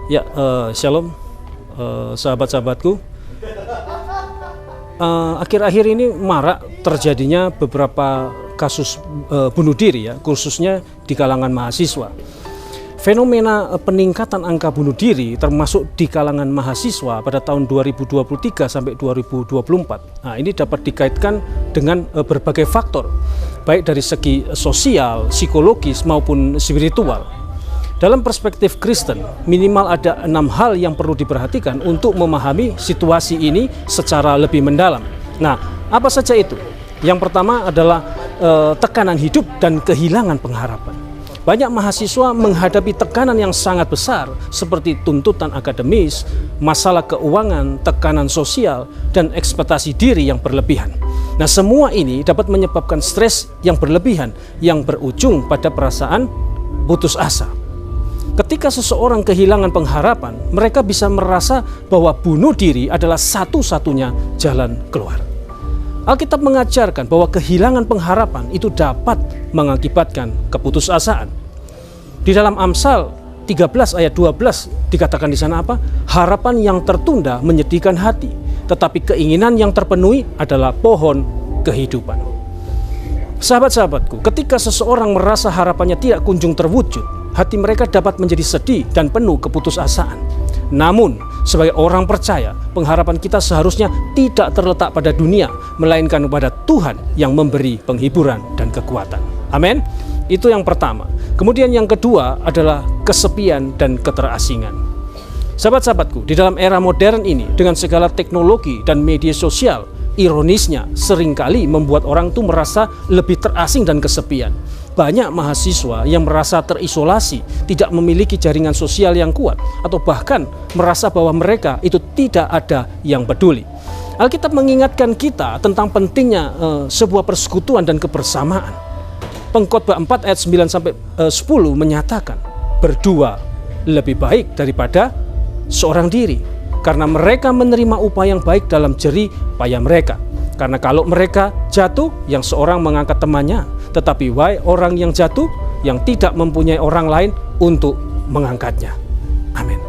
Ya, shalom sahabat-sahabatku. Akhir-akhir ini marak terjadinya beberapa kasus bunuh diri ya, khususnya di kalangan mahasiswa. Fenomena peningkatan angka bunuh diri termasuk di kalangan mahasiswa pada tahun 2023 sampai 2024. Nah, ini dapat dikaitkan dengan berbagai faktor, baik dari segi sosial, psikologis maupun spiritual. Dalam perspektif Kristen, minimal ada 6 hal yang perlu diperhatikan untuk memahami situasi ini secara lebih mendalam. Nah, apa saja itu? Yang pertama adalah tekanan hidup dan kehilangan pengharapan. Banyak mahasiswa menghadapi tekanan yang sangat besar seperti tuntutan akademis, masalah keuangan, tekanan sosial, dan ekspektasi diri yang berlebihan. Nah, semua ini dapat menyebabkan stres yang berlebihan yang berujung pada perasaan putus asa. Ketika seseorang kehilangan pengharapan, mereka bisa merasa bahwa bunuh diri adalah satu-satunya jalan keluar. Alkitab mengajarkan bahwa kehilangan pengharapan itu dapat mengakibatkan keputusasaan. Di dalam Amsal 13 ayat 12 dikatakan di sana apa? Harapan yang tertunda menyedihkan hati, tetapi keinginan yang terpenuhi adalah pohon kehidupan. Sahabat-sahabatku, ketika seseorang merasa harapannya tidak kunjung terwujud, hati mereka dapat menjadi sedih dan penuh keputusasaan. Namun, sebagai orang percaya, pengharapan kita seharusnya tidak terletak pada dunia, melainkan pada Tuhan yang memberi penghiburan dan kekuatan. Amin. Itu yang pertama. Kemudian yang kedua adalah kesepian dan keterasingan. Sahabat-sahabatku, di dalam era modern ini, dengan segala teknologi dan media sosial, ironisnya seringkali membuat orang itu merasa lebih terasing dan kesepian. Banyak mahasiswa yang merasa terisolasi, tidak memiliki jaringan sosial yang kuat, atau bahkan merasa bahwa mereka itu tidak ada yang peduli. Alkitab mengingatkan kita tentang pentingnya sebuah persekutuan dan kebersamaan. Pengkhotbah 4 ayat 9 sampai 10 menyatakan, berdua lebih baik daripada seorang diri, karena mereka menerima upah yang baik dalam jerih payah mereka. Karena kalau mereka jatuh, yang seorang mengangkat temannya, tetapi wahai orang yang jatuh, yang tidak mempunyai orang lain untuk mengangkatnya. Amin.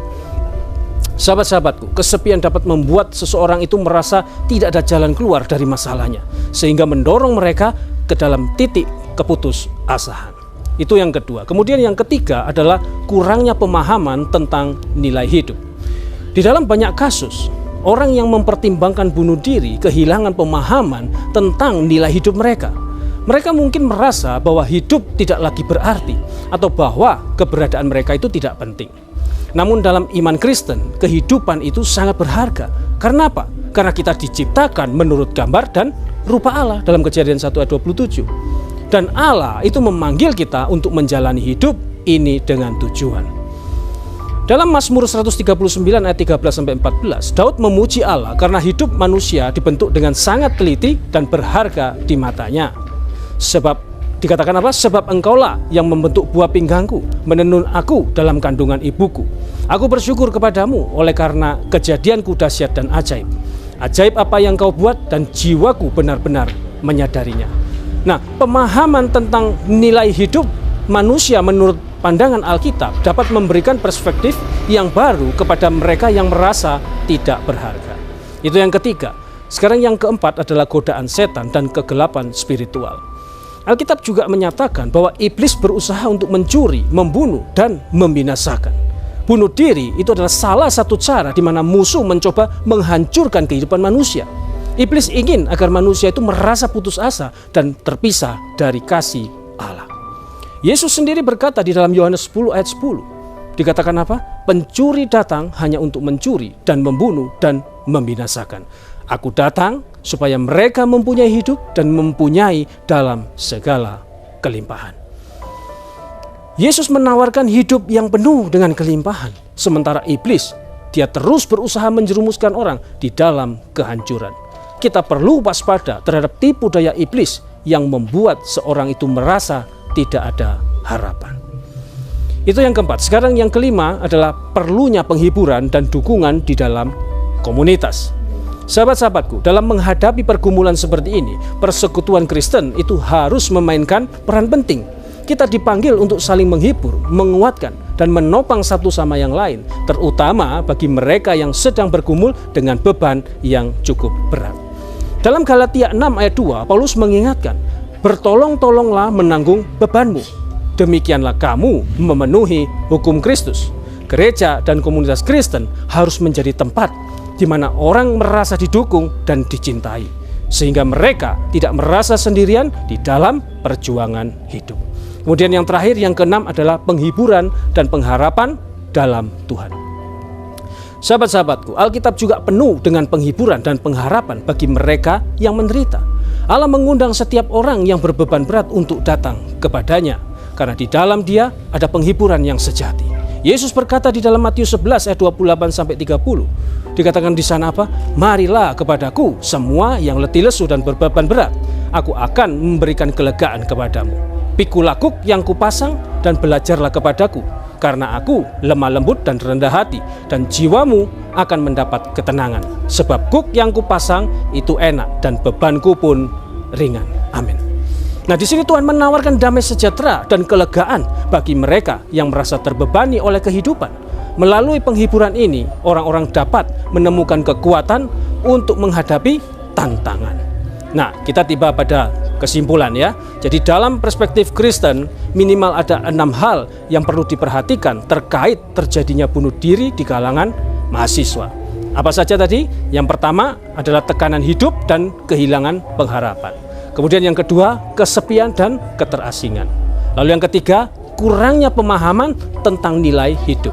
Sahabat-sahabatku, kesepian dapat membuat seseorang itu merasa tidak ada jalan keluar dari masalahnya, sehingga mendorong mereka ke dalam titik keputusasaan. Itu yang kedua. Kemudian yang ketiga adalah kurangnya pemahaman tentang nilai hidup. Di dalam banyak kasus, orang yang mempertimbangkan bunuh diri kehilangan pemahaman tentang nilai hidup mereka. Mereka mungkin merasa bahwa hidup tidak lagi berarti, atau bahwa keberadaan mereka itu tidak penting. Namun dalam iman Kristen, kehidupan itu sangat berharga. Karena apa? Karena kita diciptakan menurut gambar dan rupa Allah dalam Kejadian 1 ayat 27. Dan Allah itu memanggil kita untuk menjalani hidup ini dengan tujuan. Dalam Mazmur 139 ayat 13-14, Daud memuji Allah karena hidup manusia dibentuk dengan sangat teliti dan berharga di matanya. Sebab dikatakan apa? Sebab engkaulah yang membentuk buah pinggangku, menenun aku dalam kandungan ibuku. Aku bersyukur kepadamu oleh karena kejadianku dahsyat dan ajaib. Ajaib apa yang kau buat dan jiwaku benar-benar menyadarinya. Nah, pemahaman tentang nilai hidup manusia menurut pandangan Alkitab dapat memberikan perspektif yang baru kepada mereka yang merasa tidak berharga. Itu yang ketiga. Sekarang yang keempat adalah godaan setan dan kegelapan spiritual. Alkitab juga menyatakan bahwa iblis berusaha untuk mencuri, membunuh, dan membinasakan. Bunuh diri itu adalah salah satu cara di mana musuh mencoba menghancurkan kehidupan manusia. Iblis ingin agar manusia itu merasa putus asa dan terpisah dari kasih Allah. Yesus sendiri berkata di dalam Yohanes 10 ayat 10, dikatakan apa? Pencuri datang hanya untuk mencuri dan membunuh dan membinasakan. Aku datang supaya mereka mempunyai hidup dan mempunyai dalam segala kelimpahan. Yesus menawarkan hidup yang penuh dengan kelimpahan, sementara iblis dia terus berusaha menjerumuskan orang di dalam kehancuran. Kita perlu waspada terhadap tipu daya iblis yang membuat seorang itu merasa tidak ada harapan. Itu yang keempat. Sekarang yang kelima adalah perlunya penghiburan dan dukungan di dalam komunitas. Sahabat-sahabatku, dalam menghadapi pergumulan seperti ini, persekutuan Kristen itu harus memainkan peran penting. kita dipanggil untuk saling menghibur, menguatkan, dan menopang satu sama yang lain, terutama bagi mereka yang sedang bergumul dengan beban yang cukup berat. Dalam Galatia 6 ayat 2, Paulus mengingatkan, bertolong-tolonglah menanggung bebanmu. Demikianlah kamu memenuhi hukum Kristus. Gereja dan komunitas Kristen harus menjadi tempat di mana orang merasa didukung dan dicintai, sehingga mereka tidak merasa sendirian di dalam perjuangan hidup. Kemudian yang terakhir, yang keenam adalah penghiburan dan pengharapan dalam Tuhan. Sahabat-sahabatku, Alkitab juga penuh dengan penghiburan dan pengharapan bagi mereka yang menderita. Allah mengundang setiap orang yang berbeban berat untuk datang kepadanya, karena di dalam Dia ada penghiburan yang sejati. Yesus berkata di dalam Matius 11 ayat 28-30, dikatakan di sana apa? Marilah kepadaku semua yang letih lesu dan berbeban berat, aku akan memberikan kelegaan kepadamu. Pikul kuk yang kupasang dan belajarlah kepadaku, karena aku lemah lembut dan rendah hati, dan jiwamu akan mendapat ketenangan. Sebab kuk yang kupasang itu enak dan bebanku pun ringan. Amin. Nah, di sini Tuhan menawarkan damai sejahtera dan kelegaan bagi mereka yang merasa terbebani oleh kehidupan. Melalui penghiburan ini, orang-orang dapat menemukan kekuatan untuk menghadapi tantangan. Nah, kita tiba pada kesimpulan ya. Jadi dalam perspektif Kristen, minimal ada 6 hal yang perlu diperhatikan terkait terjadinya bunuh diri di kalangan mahasiswa. Apa saja tadi? Yang pertama adalah tekanan hidup dan kehilangan pengharapan. Kemudian yang kedua, kesepian dan keterasingan. Lalu yang ketiga, kurangnya pemahaman tentang nilai hidup.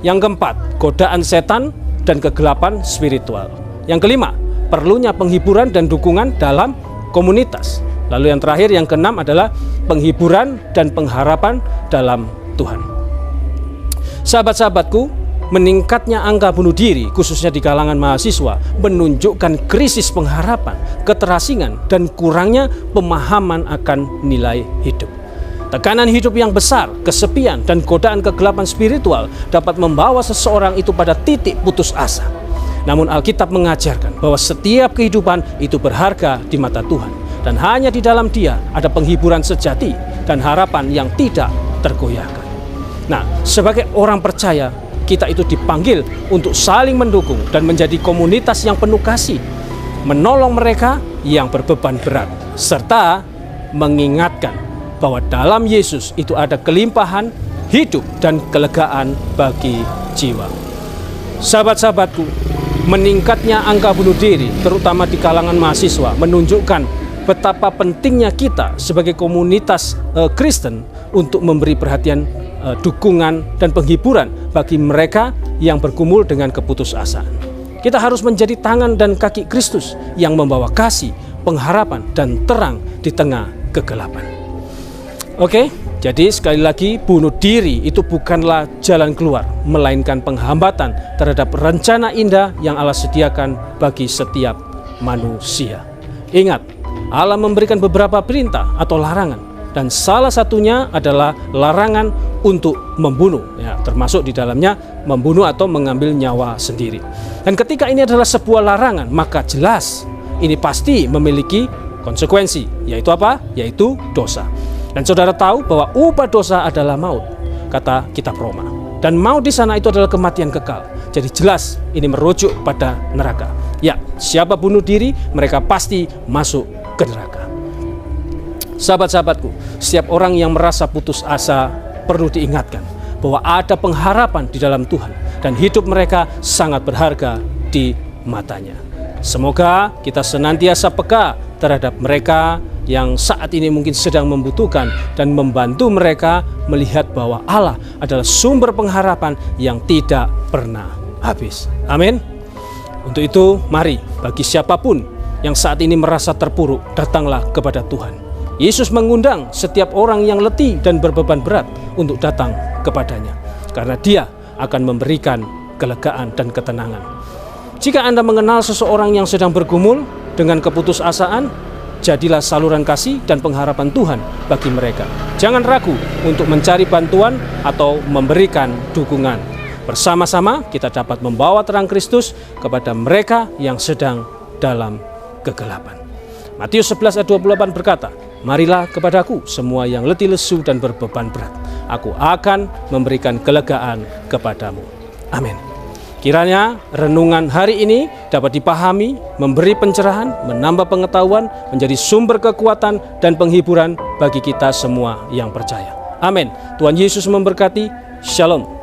Yang keempat, godaan setan dan kegelapan spiritual. Yang kelima, perlunya penghiburan dan dukungan dalam komunitas. Lalu yang terakhir, yang keenam adalah penghiburan dan pengharapan dalam Tuhan. Sahabat-sahabatku, meningkatnya angka bunuh diri khususnya di kalangan mahasiswa menunjukkan krisis pengharapan, keterasingan, dan kurangnya pemahaman akan nilai hidup. Tekanan hidup yang besar, kesepian, dan godaan kegelapan spiritual dapat membawa seseorang itu pada titik putus asa. Namun Alkitab mengajarkan bahwa setiap kehidupan itu berharga di mata Tuhan, dan hanya di dalam Dia ada penghiburan sejati dan harapan yang tidak tergoyahkan. Nah, sebagai orang percaya, kita itu dipanggil untuk saling mendukung dan menjadi komunitas yang penuh kasih, menolong mereka yang berbeban berat, serta mengingatkan bahwa dalam Yesus itu ada kelimpahan hidup dan kelegaan bagi jiwa. Sahabat-sahabatku, meningkatnya angka bunuh diri terutama di kalangan mahasiswa menunjukkan betapa pentingnya kita sebagai komunitas Kristen untuk memberi perhatian, dukungan, dan penghiburan bagi mereka yang bergumul dengan keputusasaan. Kita harus menjadi tangan dan kaki Kristus yang membawa kasih, pengharapan, dan terang di tengah kegelapan. Oke, jadi sekali lagi, bunuh diri itu bukanlah jalan keluar, melainkan penghambatan terhadap rencana indah yang Allah sediakan bagi setiap manusia. Ingat, Allah memberikan beberapa perintah atau larangan, dan salah satunya adalah larangan untuk membunuh, ya, termasuk di dalamnya membunuh atau mengambil nyawa sendiri. Dan ketika ini adalah sebuah larangan, maka jelas ini pasti memiliki konsekuensi, yaitu apa? Yaitu dosa. Dan saudara tahu bahwa upah dosa adalah maut, kata kitab Roma. Dan maut di sana itu adalah kematian kekal. Jadi jelas ini merujuk pada neraka. Ya, siapa bunuh diri, mereka pasti masuk ke neraka. Sahabat-sahabatku, setiap orang yang merasa putus asa perlu diingatkan bahwa ada pengharapan di dalam Tuhan, dan hidup mereka sangat berharga di matanya. Semoga kita senantiasa peka terhadap mereka yang saat ini mungkin sedang membutuhkan, dan membantu mereka melihat bahwa Allah adalah sumber pengharapan yang tidak pernah habis. Amin. Untuk itu, mari bagi siapapun yang saat ini merasa terpuruk, datanglah kepada Tuhan. Yesus mengundang setiap orang yang letih dan berbeban berat untuk datang kepadanya, karena Dia akan memberikan kelegaan dan ketenangan. Jika Anda mengenal seseorang yang sedang bergumul dengan keputusasaan, jadilah saluran kasih dan pengharapan Tuhan bagi mereka. Jangan ragu untuk mencari bantuan atau memberikan dukungan. Bersama-sama kita dapat membawa terang Kristus kepada mereka yang sedang dalam kegelapan. Matius 11 ayat 28 berkata, Marilah kepadaku semua yang letih lesu dan berbeban berat. Aku akan memberikan kelegaan kepadamu. Amin. Kiranya renungan hari ini dapat dipahami, memberi pencerahan, menambah pengetahuan, menjadi sumber kekuatan dan penghiburan bagi kita semua yang percaya. Amin. Tuhan Yesus memberkati. Shalom.